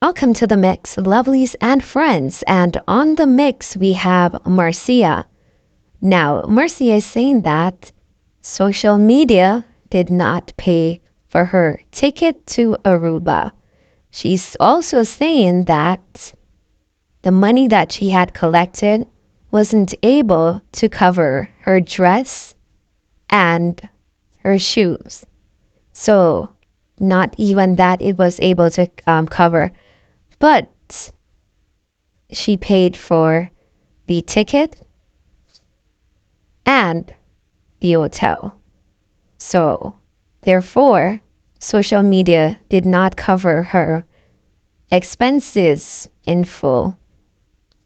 Welcome to the mix, lovelies and friends. And on the mix, we have Marcia. Now, Marcia is saying that social media did not pay for her ticket to Aruba. She's also saying that the money that she had collected wasn't able to cover her dress and her shoes. So, not even that it was able to cover. But she paid for the ticket and the hotel. So, therefore, social media did not cover her expenses in full.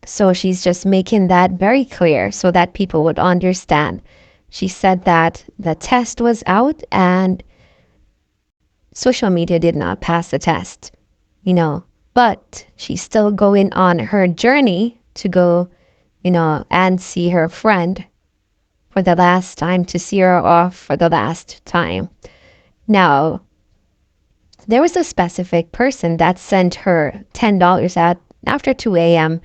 So she's just making that very clear so that people would understand. She said that the test was out and social media did not pass the test, but she's still going on her journey to go, and see her friend for the last time, to see her off for the last time. Now, there was a specific person that sent her $10 after 2 a.m.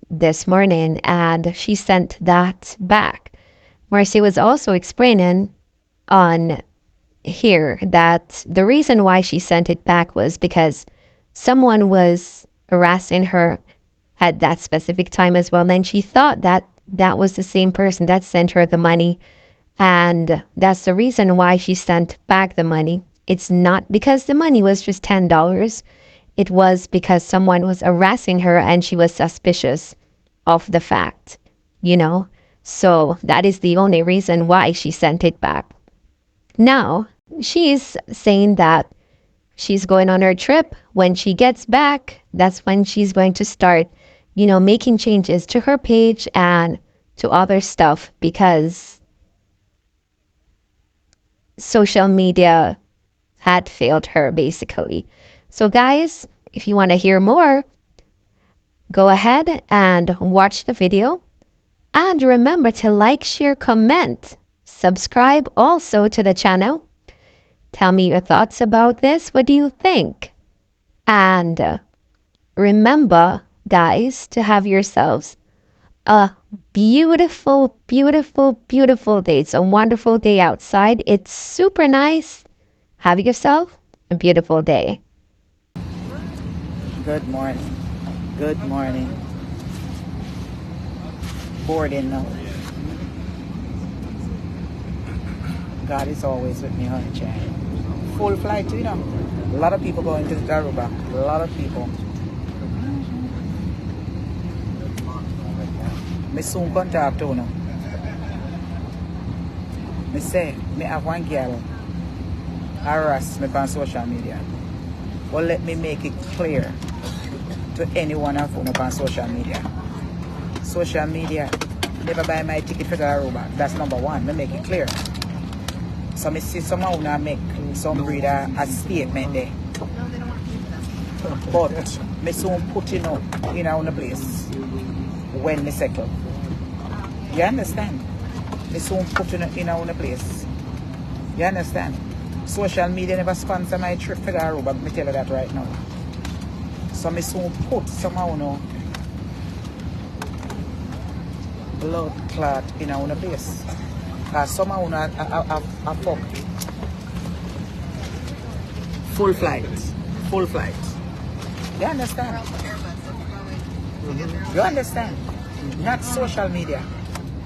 this morning, and she sent that back. Marcia was also explaining on here that the reason why she sent it back was because someone was harassing her at that specific time as well. And then she thought that that was the same person that sent her the money. And that's the reason why she sent back the money. It's not because the money was just $10. It was because someone was harassing her and she was suspicious of the fact, So that is the only reason why she sent it back. Now, she's saying that she's going on her trip. When she gets back, that's when she's going to start, making changes to her page and to other stuff because social media had failed her, basically. So, guys, if you want to hear more, go ahead and watch the video. And remember to like, share, comment. Subscribe also to the channel. Tell me your thoughts about this. What do you think? And remember, guys, to have yourselves a beautiful, beautiful, beautiful day. It's a wonderful day outside. It's super nice. Have yourself a beautiful day. Good morning. Good morning. Boarding now. God is always with me, honey child. Full flight too, A lot of people going to Aruba. A lot of people. Me soon contact to now. Me say, me have one girl harass me on social media. Well, let me make it clear to anyone of you on social media. Social media never buy my ticket for the Aruba. That's number one. Me make it clear. So me see someone who make some reader a statement there. But me soon put in a place when me settle. You understand? Me soon put in a place. You understand? Social media never sponsor my trip for the Aruba, me tell you that right now. So me soon put somehow blood clot in a place. Because somehow a fuck. Full flight. Full flight. You understand? You understand? Not social media.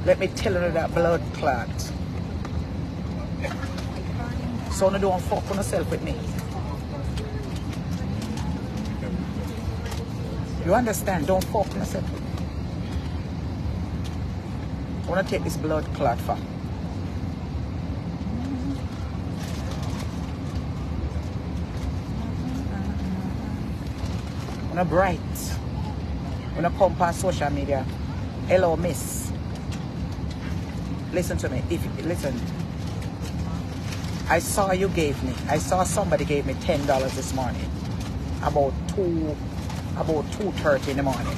Let me tell you that blood clot. So no don't fuck on yourself with me. You understand? Don't fuck on yourself with me. I want to take this blood clot for. When I bright, when I come on social media, hello miss. Listen to me. Listen. I saw somebody gave me $10 this morning. About 2:30 in the morning.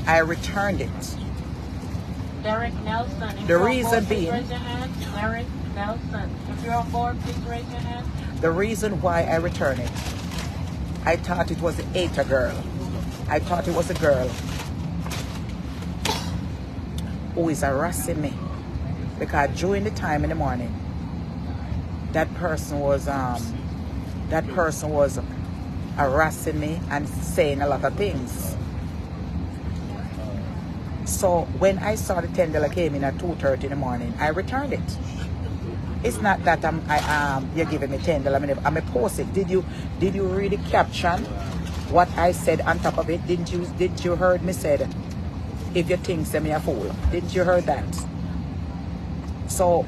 I returned it. Derek Nelson. If The reason being, raise your hand. Derek Nelson. If you're on board, please raise your hand. the reason why I return it I thought it was a girl. I thought it was a girl who is harassing me, because during the time in the morning, that person was harassing me and saying a lot of things. So when I saw the $10 came in at 2:30 in the morning, I returned it. It's not that you're giving me $10. I'm a post it. Did you read the caption? What I said on top of it? Didn't you heard me said, if you think send me a fool? Didn't you heard that? So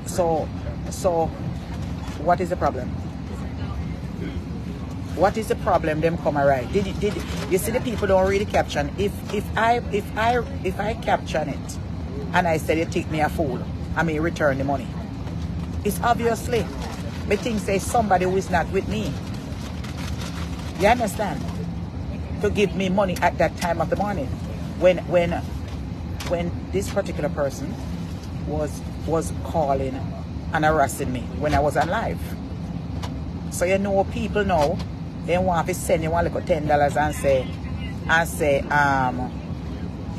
what is the problem? What is the problem? Them come alright. Did you see the people don't read the caption? If I caption it and I said you think me a fool, I may return the money. It's obviously me think say somebody who is not with me. You understand? To give me money at that time of the morning. When this particular person was calling and harassing me when I was on live. So you know people know they want to send you one little $10 and say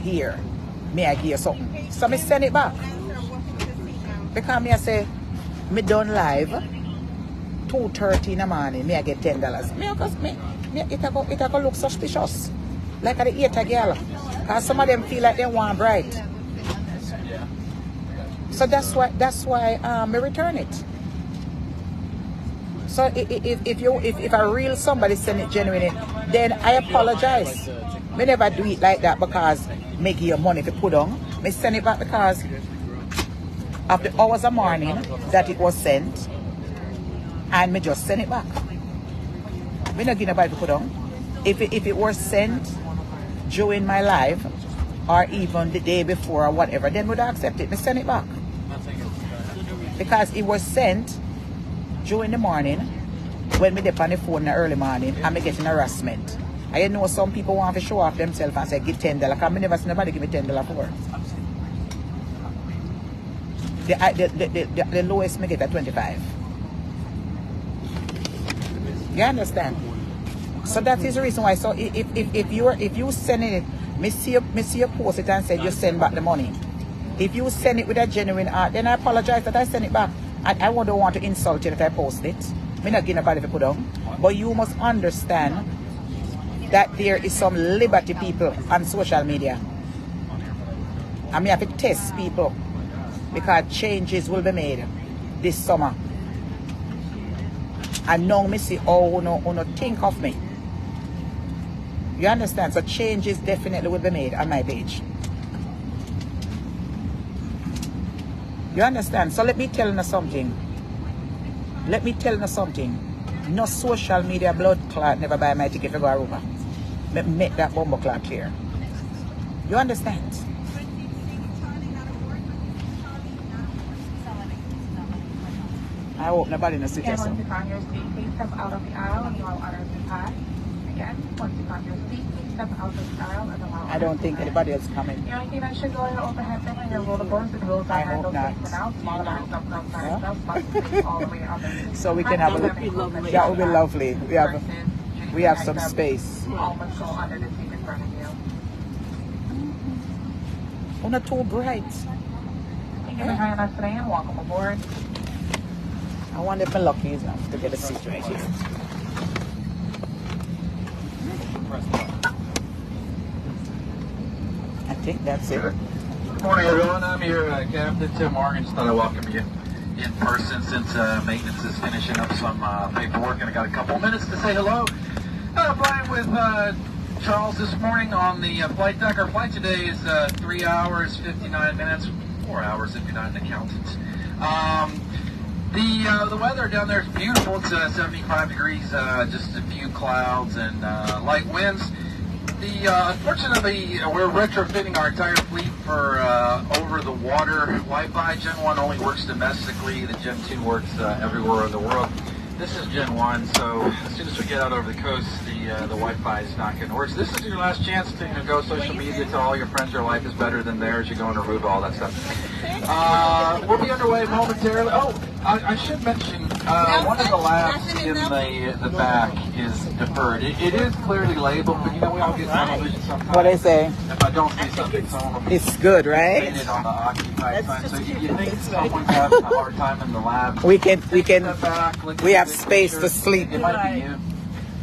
here, may I give you something. So me send it back. Because me I say me done live 2:30 in the morning, may I get $10. It go look suspicious. Like at the 8 girl. Because some of them feel like they want bright. So that's why me return it. So if a real somebody send it genuinely, then I apologize. Me never do it like that because me give you money to put on. Me send it back because of the hours of morning that it was sent, and me just send it back. Me not give nobody to put on. If it was sent during my life or even the day before or whatever, then would I accept it. Me send it back. Because it was sent during the morning when me dip on the phone in the early morning and me getting harassment. I know some people want to show off themselves and say give $10 because me never see nobody give me $10 for. The lowest me get at 25. You understand? So that is the reason why. So if you send it, me see you post it and say you send back the money. If you send it with a genuine heart, then I apologize that I send it back. I don't want to insult you that I post it. Me not give nobody to put on. But you must understand that there is some liberty people on social media. And me have to test people because changes will be made this summer. And now me see how no think of me. You understand? So changes definitely will be made on my page. You understand? So let me tell you something. Let me tell you something. No social media blood clot never buy my ticket to go Aruba. Make that bomber clot clear. You understand? I hope nobody knows it. And once you're on your seat, please step out of the aisle and allow others to pass. Again, once you're on your seat, please step out of the aisle and allow others. I don't think anybody else coming. The only thing that should go in your overhead bin and your roller boards and rules I are handled hope not. safe for now. Small amounts of outside stuff must stay all the way on the seat. So we can have a look. That would be lovely. We have some space. All must go under the seat in front of you. Oh, not too bright. Thank you for joining us today and welcome aboard. I wonder if I'm lucky enough to get a seat right here. I think that's it. Good morning, everyone. I'm your Captain Tim Morgan. Just thought I'd welcome you in person since maintenance is finishing up some paperwork, and I got a couple minutes to say hello. Flying with Charles this morning on the flight deck. Our flight today is 3 hours, 59 minutes, 4 hours if you're not an accountant. The weather down there is beautiful. It's 75 degrees, just a few clouds and light winds. Unfortunately, we're retrofitting our entire fleet for over-the-water Wi-Fi. Gen 1 only works domestically. The Gen 2 works everywhere in the world. This is Gen 1, so as soon as we get out over the coast, the Wi-Fi is not going to work. So this is your last chance to go social media, tell all your friends your life is better than theirs. You go and remove all that stuff. We'll be underway momentarily. Oh, I should mention, one of the labs in the back is deferred. It is clearly labeled, but you know we all get tunnel vision sometimes. What they say? If I don't see something, some of them It's good, right? painted on the occupied sign. So you think someone's having a hard time in the lab? We have have space to sleep It might be you.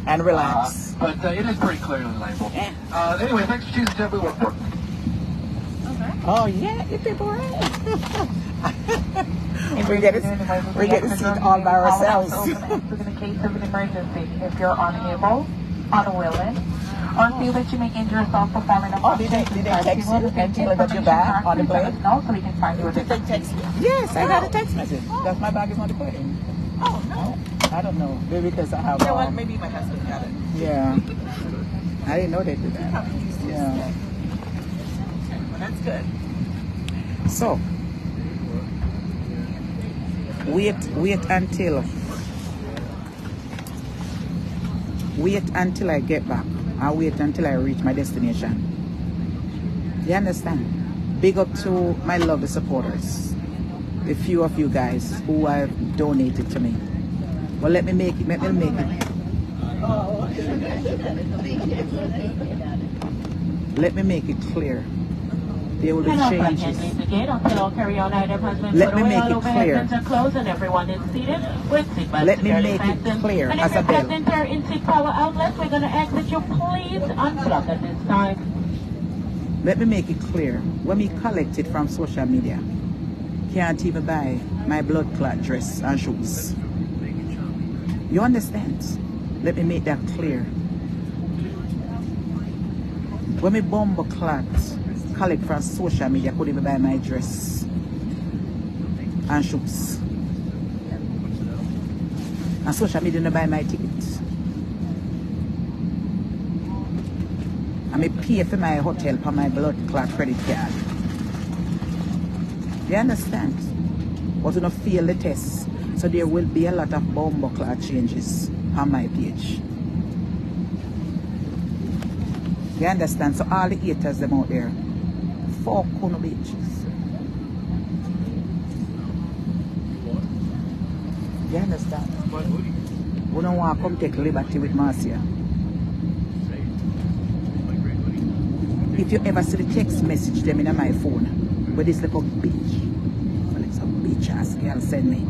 and relax. But it is pretty clearly labeled. Anyway, thanks for choosing Temple Airport. Oh yeah, the people are we get to see it all by ourselves. In the case of an emergency, if you're unable, unwilling, or feel that you may injure yourself performing a Oh, did they text you and tell you that you're back on the plane? No, so we can find you a different Yes, I got a text message. That's my bag is on the plane. Oh, no. I don't know. Maybe because I have. You know what? Maybe my husband got it. Yeah. I didn't know they did that. Yeah. Well, that's good. So, wait until I get back. I'll wait until I reach my destination. You understand? Big up to my lovely supporters. The few of you guys who have donated to me. Well, let me make it. Let me make it clear. There will be changes. Let me make it clear. Let me make it clear as a bell. We're going to ask that you please unplug at this time. Let me make it clear. When we collect it from social media, can't even buy my blood clot dress and shoes. You understand? Let me make that clear. When me bomb clot collect from social media, I couldn't even buy my dress and shoes. And social media didn't buy my ticket. I may pay for my hotel for my blood clot credit card. You understand? But you don't fail the test. So there will be a lot of bomb clot changes on my page. You understand? So all the haters them out there, fuck on bitches. You understand? We don't want to come take liberty with Marcia. If you ever see the text message them in my phone, where this little bitch, well, it's a bitch ass girl send me.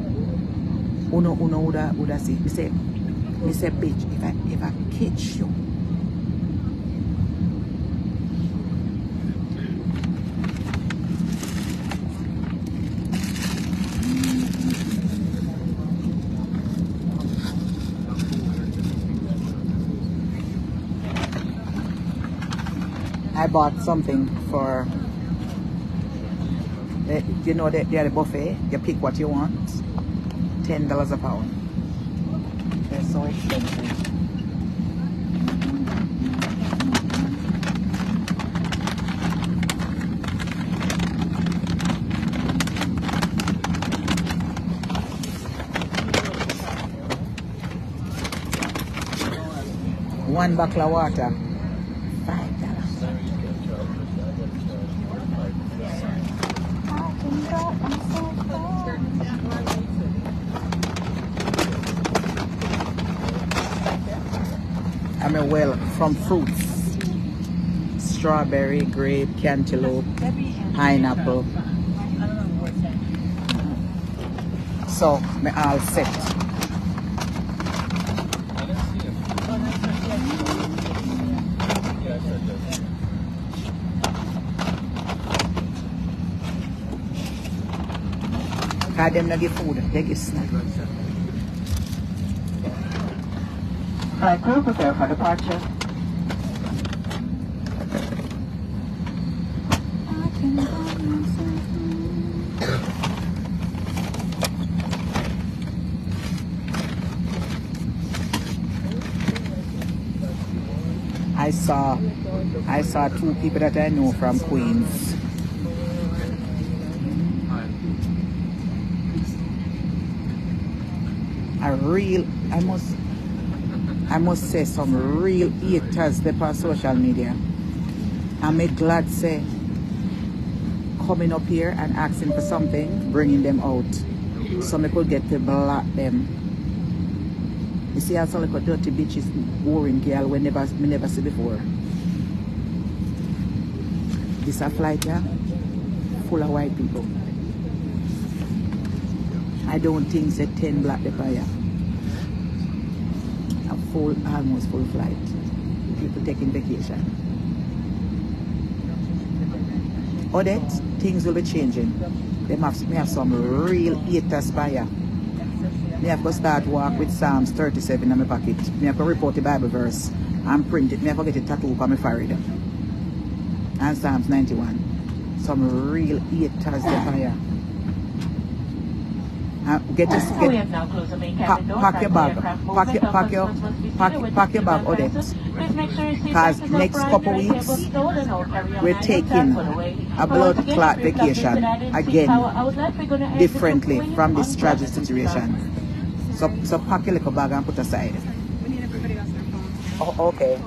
Uno would say, me say, bitch, if I ever catch you, I bought something for, you know, they are the buffet. You pick what you want. $10 a pound. They're so expensive. One bottle of water. I mean, well, from fruits, strawberry, grape, cantaloupe, pineapple. So, me all set. Cause them not give food, they give snack. Flight crew, prepare for departure. I saw two people that I know from Queens. I must say some real haters there on social media. I'm glad say coming up here and asking for something, bringing them out. So I could get to block them. You see how some like a dirty bitches, boring girl we never see before. This a flight here, full of white people. I don't think say 10 black people here. A full, almost full flight. People taking vacation. Odette, things will be changing. They have some real haters by here. Me have to start walk with Psalms 37 in my pocket. Me have to report the Bible verse and print it. Me have to get a tattoo on my forehead. And Psalms 91. Some real haters there by here. Pack your bag. Pack your bag, Odette. Because next couple weeks we're taking a blood clot vacation again, differently from this tragic situation. So pack your little bag and put aside. We need everybody else their phone. Oh, okay.